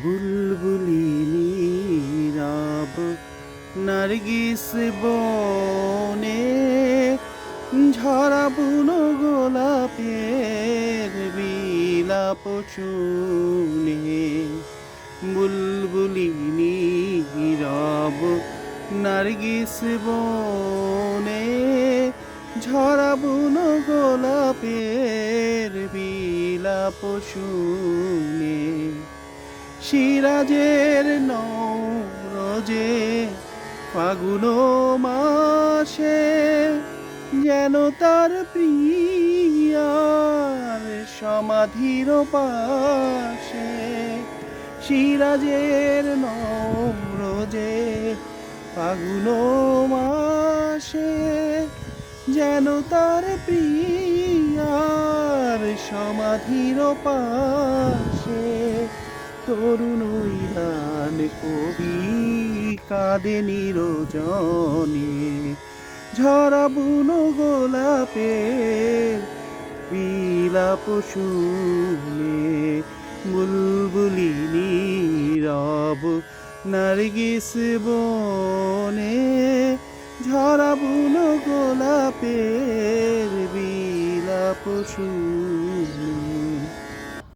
বুলবুলি নীরব নার্গিস বনে ঝরা বুনো গোলাপের বিলাপ শুনে। বুলবুলি নীরব নার্গিস বনে ঝরা বুনো গোলাপের বিলাপ শুনে। সিরাজের নৌরজে ফাগুন মাসে যেন তার প্রিয়ার সমাধির পাশে। সিরাজের নৌরজে ফাগুন মাসে যেন তার প্রিয়ার সমাধির পাশে। তরুণ উইরান কবি কাঁদে নিরজনে ঝরা বুনো গোলাপের বিলাপ শুনে। বুলবুলি নীরব নার্গিস বনে ঝরা বুনো গোলাপের বিলাপ শুনে।